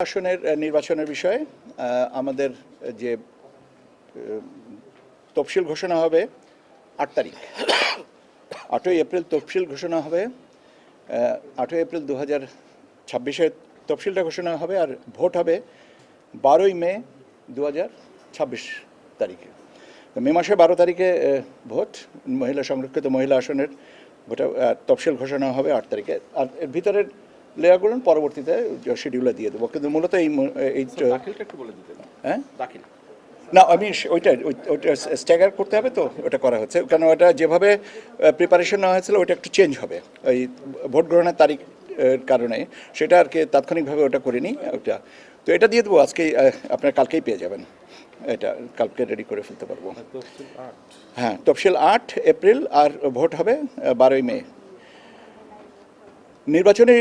আসনের নির্বাচনের বিষয়ে আমাদের যে তফসিল ঘোষণা হবে ৮ তারিখ ৮ই এপ্রিল তফসিল ঘোষণা হবে। ৮ই এপ্রিল 2026-এর তফসিলটা ঘোষণা হবে আর ভোট হবে 12ই মে 2026 তারিখে। মে মাসে 12 তারিখে ভোট, মহিলা সংরক্ষিত মহিলা আসনের ভোটা তফসিল ঘোষণা হবে 8 তারিখে। আর এর ভিতরের লেয়ারগুলো পরবর্তীতে শিডিউলে দিয়ে দেবো, কিন্তু মূলত হ্যাঁ না, আমি ওইটা স্ট্যাগার করতে হবে, তো ওটা করা হচ্ছে, কারণ ওটা যেভাবে প্রিপারেশন নেওয়া হয়েছিল ওইটা একটু চেঞ্জ হবে ওই ভোট গ্রহণের তারিখ কারণে, সেটা আর কি তাৎক্ষণিকভাবে ওটা করিনি ওটা। তো এটা দিয়ে দেবো আজকেই, আপনার কালকেই পেয়ে যাবেন, এটা কালকে রেডি করে ফেলতে পারবো। হ্যাঁ, তফসিল 8 এপ্রিল আর ভোট হবে 12ই মে। নির্বাচনী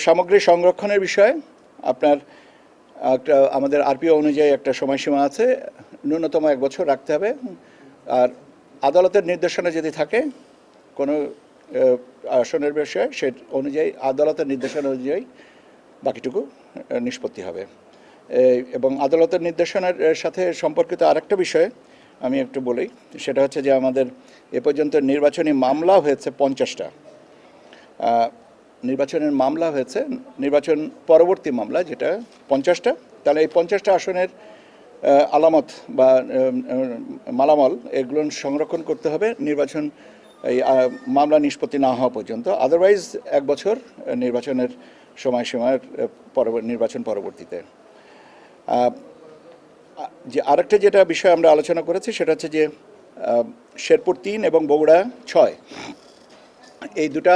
সামগ্রী সংরক্ষণের বিষয়ে আপনার একটা আমাদের আরপিও অনুযায়ী একটা সময়সীমা আছে, ন্যূনতম 1 বছর রাখতে হবে। আর আদালতের নির্দেশনা যদি থাকে কোনো আসনের বিষয়ে, সে অনুযায়ী আদালতের নির্দেশনা অনুযায়ী বাকিটুকু নিষ্পত্তি হবে। এবং আদালতের নির্দেশনার সাথে সম্পর্কিত আরেকটা বিষয় আমি একটু বলি, সেটা হচ্ছে যে আমাদের এ পর্যন্ত নির্বাচনী মামলা হয়েছে 50টা। নির্বাচনের মামলা হয়েছে, নির্বাচন পরবর্তী মামলা যেটা 50টা। তাহলে এই 50টা আসনের আলামত বা মালামাল এগুলো সংরক্ষণ করতে হবে নির্বাচন এই মামলা নিষ্পত্তি না হওয়া পর্যন্ত। আদারওয়াইজ 1 বছর নির্বাচনের সময়সীমার নির্বাচন পরবর্তীতে। যে আরেকটা যেটা বিষয় আমরা আলোচনা করেছি সেটা হচ্ছে যে শেরপুর 3 এবং বগুড়া 6 এই দুটা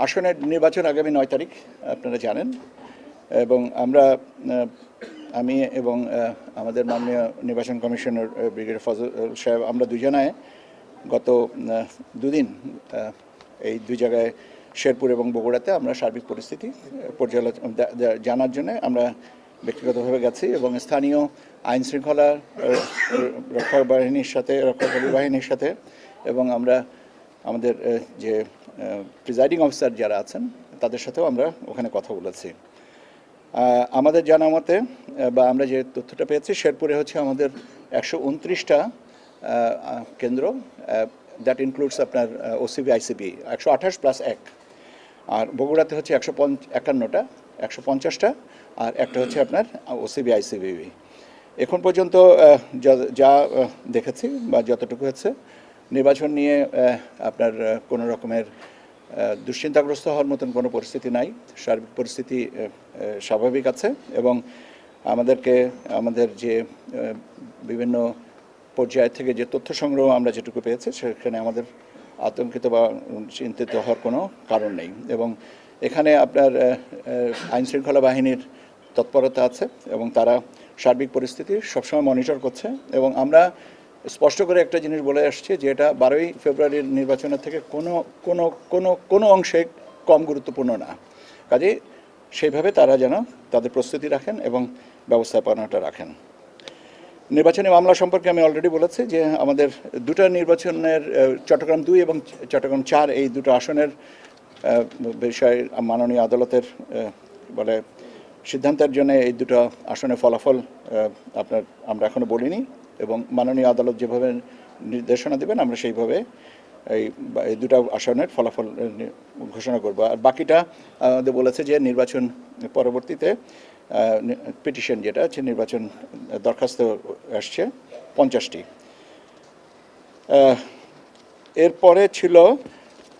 আসনের নির্বাচন আগামী 9 তারিখ আপনারা জানেন। এবং আমি এবং আমাদের মাননীয় নির্বাচন কমিশনার ব্রিগেডিয়ার ফজল সাহেব, আমরা দুজনায় গত 2 দিন এই 2 জায়গায় শেরপুর এবং বগুড়াতে আমরা সার্বিক পরিস্থিতি পর্যালোচনা জানার জন্য আমরা ব্যক্তিগতভাবে গেছি এবং স্থানীয় আইন শৃঙ্খলা রক্ষাকারী বাহিনীর সাথে এবং আমরা আমাদের যে প্রিজাইডিং অফিসার যারা আছেন তাদের সাথেও আমরা ওখানে কথা বলেছি। আমাদের জানা মতে বা আমরা যে তথ্যটা পেয়েছি, শেরপুরে হচ্ছে আমাদের 129টা কেন্দ্র, দ্যাট ইনক্লুডস আপনার ওসিবি আইসিবি 128 + 1, আর বগুড়াতে হচ্ছে 151টা 150টা, আর একটা হচ্ছে আপনার ওসিবি আইসিবি। এখন পর্যন্ত যা দেখেছি বা যতটুকু হচ্ছে, নির্বাচন নিয়ে আপনার কোনো রকমের দুশ্চিন্তাগ্রস্ত হওয়ার মতন কোনো পরিস্থিতি নাই, সার্বিক পরিস্থিতি স্বাভাবিক আছে। এবং আমাদের যে বিভিন্ন পর্যায় থেকে যে তথ্য সংগ্রহ আমরা যেটুকু পেয়েছি, সেখানে আমাদের আতঙ্কিত বা চিন্তিত হওয়ার কোনো কারণ নেই। এবং এখানে আপনার আইনশৃঙ্খলা বাহিনীর তৎপরতা আছে এবং তারা সার্বিক পরিস্থিতি সবসময় মনিটর করছে। এবং আমরা স্পষ্ট করে একটা জিনিস বলে আসছি যে এটা 12ই ফেব্রুয়ারির নির্বাচনের থেকে কোনো অংশে কম গুরুত্বপূর্ণ না। কাজেই সেইভাবে তারা যেন তাদের প্রস্তুতি রাখেন এবং ব্যবস্থাপনাটা রাখেন। নির্বাচনী মামলা সম্পর্কে আমি অলরেডি বলেছি যে আমাদের দুটো নির্বাচনের চট্টগ্রাম 2 এবং চট্টগ্রাম 4 এই দুটো আসনের বিষয়ে মাননীয় আদালতের বলে সিদ্ধান্তের জন্য এই দুটো আসনের ফলাফল আমরা এখনও বলিনি, এবং মাননীয় আদালত যেভাবে নির্দেশনা দেবেন আমরা সেইভাবে এই দুটো আসনের ফলাফল ঘোষণা করব। আর বাকিটা আমাদের বলেছে যে নির্বাচন পরবর্তীতে পিটিশন যেটা আছে, নির্বাচন দরখাস্ত আসছে 50টি। এরপরে ছিল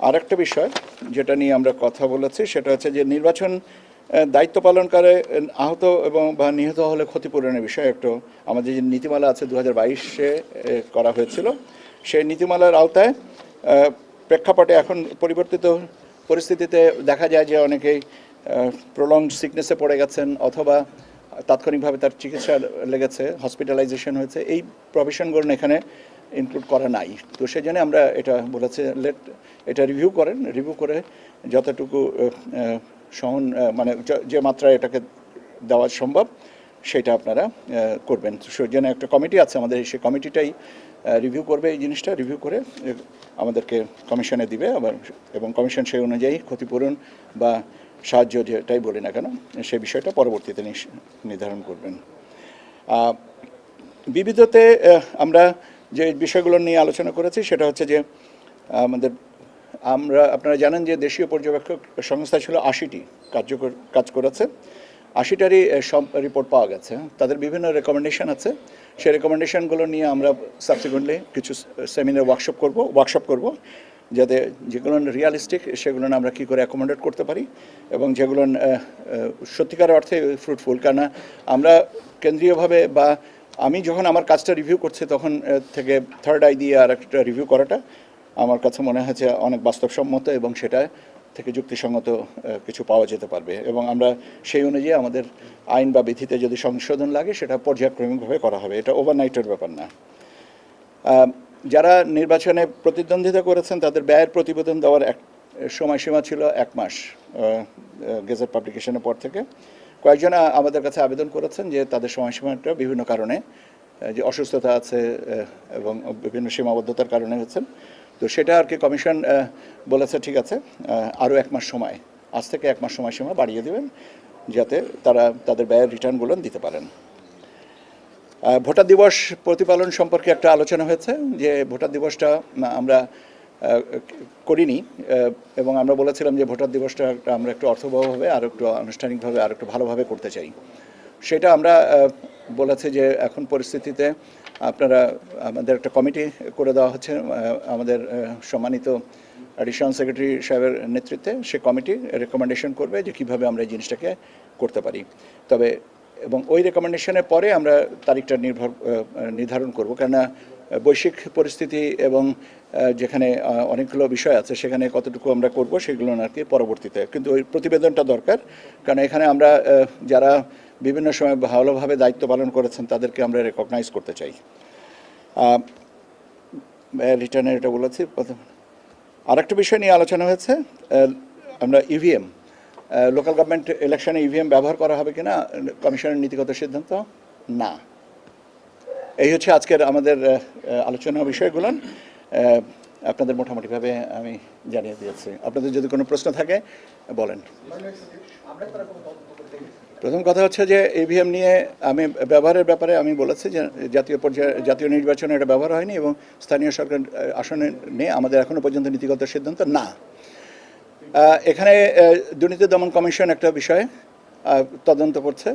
আরেকটা বিষয় যেটা নিয়ে আমরা কথা বলেছি, সেটা হচ্ছে যে নির্বাচন দায়িত্ব পালনকালে আহত এবং বা নিহত হলে ক্ষতিপূরণের বিষয়ে একটু আমাদের যে নীতিমালা আছে 2022-এ করা হয়েছিল, সেই নীতিমালার আওতায় প্রেক্ষাপটে এখন পরিবর্তিত পরিস্থিতিতে দেখা যায় যে অনেকেই প্রলংড সিকনেসে পড়ে গেছেন অথবা তাৎক্ষণিকভাবে তার চিকিৎসা লেগেছে, হসপিটালাইজেশন হয়েছে, এই প্রভিশনগুলো এখানে ইনক্লুড করা নাই। তো সেই জন্য আমরা এটা বলেছি এটা রিভিউ করে যতটুকু মানে যে মাত্রায় এটাকে দেওয়া সম্ভব সেটা আপনারা করবেন। সেই জন্য একটা কমিটি আছে আমাদের, সেই কমিটিটাই রিভিউ করবে, এই জিনিসটা রিভিউ করে আমাদেরকে কমিশনে দিবে আবার, এবং কমিশন সেই অনুযায়ী ক্ষতিপূরণ বা সাহায্য যেটাই বলি না কেন সে বিষয়টা পরবর্তীতে নির্ধারণ করবেন। বিবিধতে আমরা যে বিষয়গুলো নিয়ে আলোচনা করেছি সেটা হচ্ছে যে আপনারা জানেন যে দেশীয় পর্যবেক্ষক সংস্থা ছিল 80টি কাজ করেছে, 80টারই সব রিপোর্ট পাওয়া গেছে। তাদের বিভিন্ন রেকমেন্ডেশন আছে, সেই রেকমেন্ডেশনগুলো নিয়ে আমরা সাবসিকুয়েন্টলি কিছু সেমিনার ওয়ার্কশপ করব যাতে যেগুলো রিয়ালিস্টিক সেগুলো আমরা কী করে অ্যাকোমোডেট করতে পারি এবং যেগুলো সত্যিকার অর্থে ফ্রুটফুল। কেননা আমরা কেন্দ্রীয়ভাবে বা আমি যখন আমার কাজটা রিভিউ করছি তখন থেকে থার্ড আই দিয়ে আর একটা রিভিউ করাটা আমার কাছে মনে হয়েছে অনেক বাস্তবসম্মত এবং সেটা থেকে যুক্তিসঙ্গত কিছু পাওয়া যেতে পারবে এবং আমরা সেই অনুযায়ী আমাদের আইন বা বিধিতে যদি সংশোধন লাগে সেটা পর্যায়ক্রমিকভাবে করা হবে, এটা ওভারনাইটের ব্যাপার না। যারা নির্বাচনে প্রতিদ্বন্দ্বিতা করেছেন তাদের ব্যয়ের প্রতিবেদন দেওয়ার সময়সীমা ছিল 1 মাস গেজেট পাবলিকেশনের পর থেকে। কয়েকজন আমাদের কাছে আবেদন করেছেন যে তাদের সময়সীমাটা বিভিন্ন কারণে, যে অসুস্থতা আছে এবং বিভিন্ন সীমাবদ্ধতার কারণে হচ্ছেন, তো সেটা আর কি কমিশন বলেছে ঠিক আছে আরও 1 মাস সময়, আজ থেকে 1 মাস সময়সীমা বাড়িয়ে দেবেন যাতে তারা তাদের ব্যয়ের রিটার্নগুলো দিতে পারেন। ভোটার দিবস প্রতিপালন সম্পর্কে একটা আলোচনা হয়েছে যে ভোটার দিবসটা আমরা করিনি এবং আমরা বলেছিলাম যে ভোটার দিবসটা আমরা একটু অর্থবহভাবে আর একটু আনুষ্ঠানিকভাবে আর একটু ভালোভাবে করতে চাই। সেটা আমরা বলেছি যে এখন পরিস্থিতিতে আপনারা আমাদের একটা কমিটি করে দেওয়া হচ্ছে আমাদের সম্মানিত অ্যাডিশনাল সেক্রেটারি সাহেবের নেতৃত্বে। সে কমিটি রেকমেন্ডেশন করবে যে কীভাবে আমরা এই জিনিসটাকে করতে পারি, তবে এবং ওই রেকমেন্ডেশনের পরে আমরা তারিখটা নির্ধারণ করব, কেননা বৈশ্বিক পরিস্থিতি এবং যেখানে অনেকগুলো বিষয় আছে সেখানে কতটুকু আমরা করব সেগুলো আর কি পরবর্তীতে, কিন্তু ওই প্রতিবেদনটা দরকার, কারণ এখানে আমরা যারা বিভিন্ন সময় ভালোভাবে দায়িত্ব পালন করেছেন তাদেরকে আমরা রেকগনাইজ করতে চাই। রিটার্নের এটা বলেছি। আরেকটা বিষয় নিয়ে আলোচনা হয়েছে, আমরা ইভিএম লোকাল গভর্নমেন্ট ইলেকশনে ইভিএম ব্যবহার করা হবে কিনা কমিশনের নীতিগত সিদ্ধান্ত না। এই হচ্ছে আজকের আমাদের আলোচনা বিষয়গুলো, আপনাদের মোটামুটিভাবে আমি জানিয়ে দিয়েছি। আপনাদের যদি কোনো প্রশ্ন থাকে বলেন। প্রথম কথা হচ্ছে যে ইভিএম নিয়ে আমি ব্যবহারের ব্যাপারে আমি বলেছি যে জাতীয় নির্বাচনে এটা ব্যবহার হয়নি এবং স্থানীয় সরকার আসনে নিয়ে আমাদের এখনও পর্যন্ত নীতিগত সিদ্ধান্ত না। এখানে দুর্নীতি দমন কমিশন একটা বিষয় তদন্ত করছে,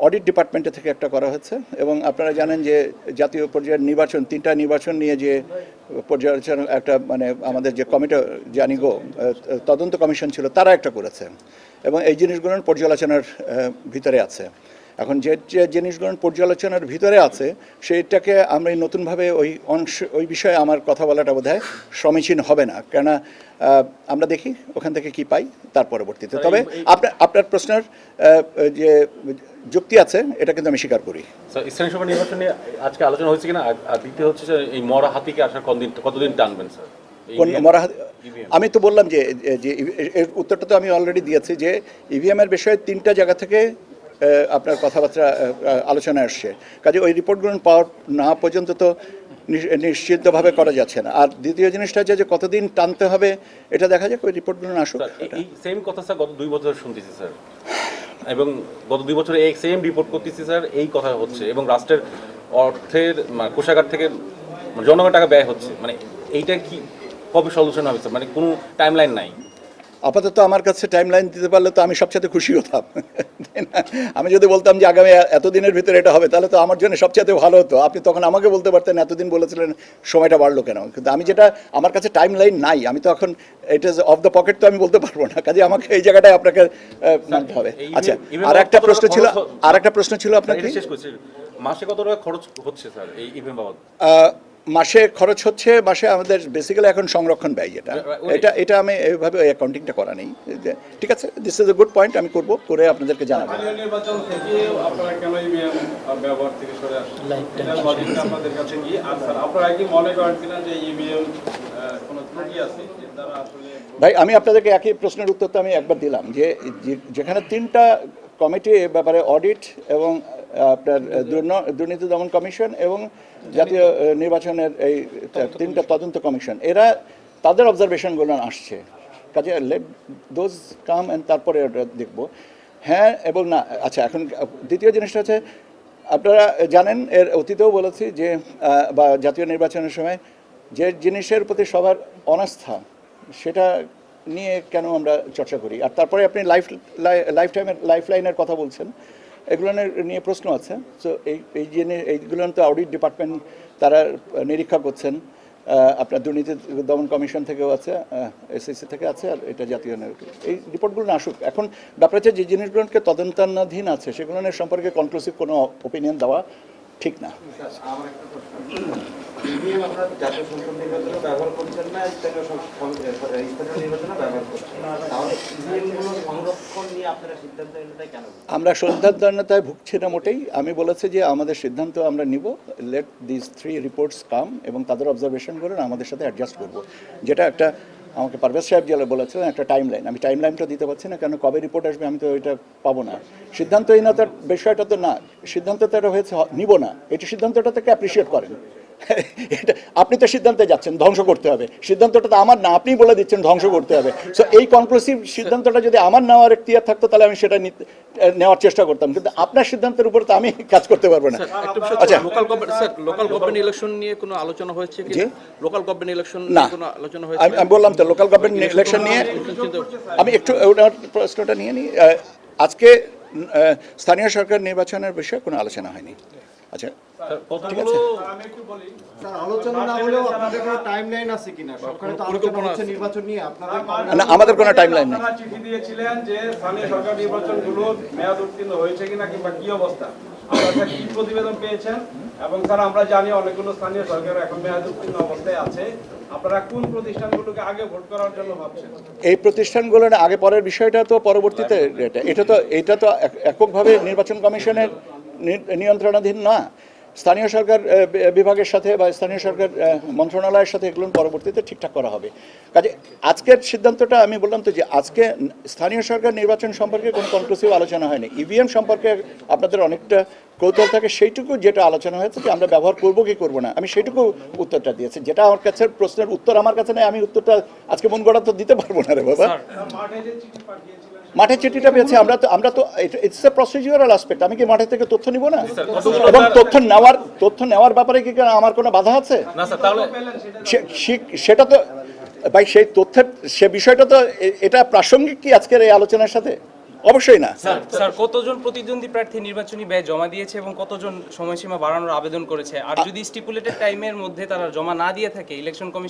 অডিট ডিপার্টমেন্টে থেকে একটা করা হচ্ছে এবং আপনারা জানেন যে জাতীয় পর্যায়ের নির্বাচন 3টা নির্বাচন নিয়ে যে পর্যালোচনা একটা আমাদের যে কমিটি জানিগো তদন্ত কমিশন ছিল তারা একটা করেছে এবং এই জিনিসগুলোর পর্যালোচনার ভিতরে আছে। এখন যে জিনিসগুলো পর্যালোচনার ভিতরে আছে সেইটাকে আমরা নতুনভাবে ওই বিষয়ে আমার কথা বলাটা বোধহয় সমীচীন হবে না, কেননা আমরা দেখি ওখান থেকে কি পাই তার পরবর্তীতে। তবে আপনার প্রশ্নের যে যুক্তি আছে এটা কিন্তু আমি স্বীকার করি। স্থানীয় সভা নির্বাচন নিয়ে আজকে আলোচনা হয়েছে কিনা, আর দ্বিতীয় হচ্ছে যে এই মরা হাতিকে আসার কতদিন টানবেন স্যার? কোন মরা হাতি? আমি তো বললাম যে এর উত্তরটা তো আমি অলরেডি দিয়েছি যে ইভিএমের বিষয়ে 3টা জায়গা থেকে আপনার কথাবার্তা আলোচনায় আসছে, কাজে ওই রিপোর্টগুলো পাওয়া না পর্যন্ত তো নিশ্চিতভাবে করা যাচ্ছে না। আর দ্বিতীয় জিনিসটা হচ্ছে যে কতদিন টানতে হবে এটা দেখা যাক, ওই রিপোর্টগুলো আসুক। এই সেম কথা স্যার গত 2 বছর শুনতেছি স্যার, এবং গত 2 বছরে এই সেম রিপোর্ট করতেছি স্যার, এই কথা হচ্ছে এবং রাষ্ট্রের অর্থের কোষাগার থেকে জনগণের টাকা ব্যয় হচ্ছে, এইটা কি কবে সলিউশন হবে স্যার? কোনো টাইমলাইন নাই। আপাতত আমার কাছে টাইমলাইন দিতে পারলে তো আমি সবচেয়ে খুশি হতাম। আমি যদি বলতাম যে আগামী এতদিনের ভিতরে এটা হবে তাহলে তো আমার জন্য সবচেয়ে ভালো হতো। আপনি তখন আমাকে বলতে পারতেন এতদিন বলেছিলেন সময়টা বাড়লো কেন, কিন্তু আমি যেটা আমার কাছে টাইমলাইন নাই, আমি তো এখন এটা অফ দ্য পকেট তো আমি বলতে পারবো না, কাজে আমাকে এই জায়গাটায় আপনাকে মানতে হবে। আচ্ছা, আর একটা প্রশ্ন ছিল আপনার কি? মাসে কত টাকা খরচ হচ্ছে স্যার এই ইভিএম বাবদ? মাসে খরচ হচ্ছে, মাসে আমাদের বেসিক্যালি এখন সংরক্ষণ ব্যয় এটা আমি এইভাবে অ্যাকাউন্টিংটা করা নেই। ঠিক আছে, this is a good point, আমি করে আপনাদেরকে জানাবো। নির্বাচন থেকে আপনারা কেন ইভিএম ব্যবহার থেকে সরে আসছেন আপনাদের কাছে কি? আর স্যার আপনারা কি মনে করেন কিনা যে ইভিএম কোনো ত্রুটি আছে যারা আসলে? ভাই, আমি আপনাদেরকে একই প্রশ্নের উত্তর তো আমি একবার দিলাম যে যেখানে 3টা কমিটি ব্যাপারে অডিট এবং আপনার দুর্নীতি দমন কমিশন এবং জাতীয় নির্বাচনের এই 3টা তদন্ত কমিশন, এরা তাদের অবজারভেশনগুলো আসছে কাজে লেট দোজ কাম অ্যান্ড তারপরে ওটা দেখব। হ্যাঁ এবং না। আচ্ছা, এখন দ্বিতীয় জিনিসটা হচ্ছে, আপনারা জানেন এর অতীতেও বলেছি যে বা জাতীয় নির্বাচনের সময় যে জিনিসের প্রতি সবার অনাস্থা, সেটা নিয়ে কেন আমরা চর্চা করি। আর তারপরে আপনি লাইফ লাইনের কথা বলছেন, এগুলো নিয়ে প্রশ্ন আছে। সো এইগুলো তো অডিট ডিপার্টমেন্ট তারা নিরীক্ষা করছেন, আপনার দুর্নীতি দমন কমিশন থেকেও আছে, এসএসসি থেকে আছে, আর এটা জাতীয় এই রিপোর্টগুলো না আসুক। এখন ব্যাপার হচ্ছে যে জিনিসগুলোকে তদন্তাধীন আছে সেগুলো সম্পর্কে কনক্লুসিভ কোনো ওপিনিয়ন দেওয়া ঠিক না। আমার একটা প্রশ্ন, ইভিএম আপনারা জাতীয় সংসদ নির্বাচনে ব্যবহার করছেন না, স্থানীয় নির্বাচনে ব্যবহার করছেন, তাহলে ইভিএমগুলো সংরক্ষণ নিয়ে আপনারা সিদ্ধান্তহীনতায় কেন? আমরা সিদ্ধান্তহীনতায় ভুগছি না মোটেই। আমি বলেছি যে আমাদের সিদ্ধান্ত আমরা নিব, লেট দিস 3 রিপোর্টস কাম, এবং তাদের অবজারভেশন করে আমাদের সাথে অ্যাডজাস্ট করব। যেটা একটা আমাকে পারভেজ সাহেব যেটা বলেছিলেন একটা টাইম লাইন, আমি টাইম লাইনটা দিতে পারছি না, কেন কবে রিপোর্ট আসবে আমি তো ওইটা পাবো না। সিদ্ধান্তহীনতার বিষয়টা তো না, সিদ্ধান্তটা হয়েছে নিব না, এটা সিদ্ধান্তটা থেকে অ্যাপ্রিসিয়েট করেন। এটা আপনি তো সিদ্ধান্তে যাচ্ছেন ধ্বংস করতে হবে, সিদ্ধান্তটা তো আমার না, আপনি বলে দিচ্ছেন ধ্বংস করতে হবে। সো এই কনক্লুসিভ সিদ্ধান্তটা যদি আমার নেওয়ার এখতিয়ার থাকতো তাহলে আমি সেটা নেওয়ার চেষ্টা করতাম, কিন্তু আপনার সিদ্ধান্তের উপর তো আমি কাজ করতে পারবো না। আচ্ছা, লোকাল গভর্নমেন্ট ইলেকশন নিয়ে কোনো আলোচনা হয়েছে কি? লোকাল গভর্নমেন্ট ইলেকশন না, নিয়ে কোনো আলোচনা হয়েছে? আমি বললাম তো লোকাল গভর্নমেন্ট ইলেকশন নিয়ে আমি একটু ওনার প্রশ্নটা নিয়ে নিই। আজকে স্থানীয় সরকার নির্বাচনের বিষয়ে কোনো আলোচনা হয়নি। আচ্ছা, কতগুলো আমি একটু বলি, স্যার, আলোচনা না হলেও আপনাদের কোনো টাইমলাইন আছে কিনা? সরকারে তো আলোচনা হচ্ছে নির্বাচন নিয়ে, আপনাদের না, আমাদের কোনো টাইমলাইন নেই। আপনারা চিঠি দিয়েছিলেন যে স্থানীয় সরকার নির্বাচনগুলো মেয়াদ উত্তীর্ণ হয়েছে কিনা কিংবা কি অবস্থা, আপনারা কি প্রতিবেদন পেয়েছেন? এবং স্যার আমরা জানি অনেকগুলো স্থানীয় সরকার এখন মেয়াদ উত্তীর্ণ অবস্থায় আছে, আপনারা কোন প্রতিষ্ঠানগুলোকে আগে ভোট করার জন্য ভাবছেন? এই প্রতিষ্ঠানগুলোর আগে পরের বিষয়টা তো পরবর্তীতে, এটা তো এককভাবে নির্বাচন কমিশনের নিয়ন্ত্রণাধীন না। স্থানীয় সরকার বিভাগের সাথে বা স্থানীয় সরকার মন্ত্রণালয়ের সাথে এগুলো পরবর্তীতে ঠিকঠাক করা হবে। কাজে আজকের সিদ্ধান্তটা আমি বললাম তো যে আজকে স্থানীয় সরকার নির্বাচন সম্পর্কে কোনো কনক্লুসিভ আলোচনা হয়নি। ইভিএম সম্পর্কে আপনাদের অনেকটা কৌতূহল থাকে, সেইটুকু যেটা আলোচনা হয়েছে যে আমরা ব্যবহার করবো কি করবো না, আমি সেইটুকু উত্তরটা দিয়েছি। যেটা আমার কাছে প্রশ্নের উত্তর আমার কাছে নেই, আমি উত্তরটা আজকে মন গড়া তো দিতে পারবো না রে বাবা। মাঠে যে চিঠি পাঠিয়েছিলেন মাঠের চিঠিটা পেয়েছি আমরা তো ইটস এ প্রসিডিউরাল অ্যাসপেক্ট। আমি কি মাঠের থেকে তথ্য নিব না? এবং তথ্য নেওয়ার ব্যাপারে কি আমার কোনো বাধা আছে? না স্যার, তাহলে সেটা তো ভাই, সেই তথ্যের সে বিষয়টা তো এটা প্রাসঙ্গিক কি আজকের এই আলোচনার সাথে? অবশ্যই না। স্যার, কতজন প্রতিদ্বন্দ্বী প্রার্থী নির্বাচনী ব্যয় জমা দিয়েছে এবং কতজন সময়সীমা বাড়ানোর আবেদন করেছে? আর যদি স্টিপুলেটেড টাইমের মধ্যে তারা জমা না দিয়ে থাকে, ইলেকশন কমিশন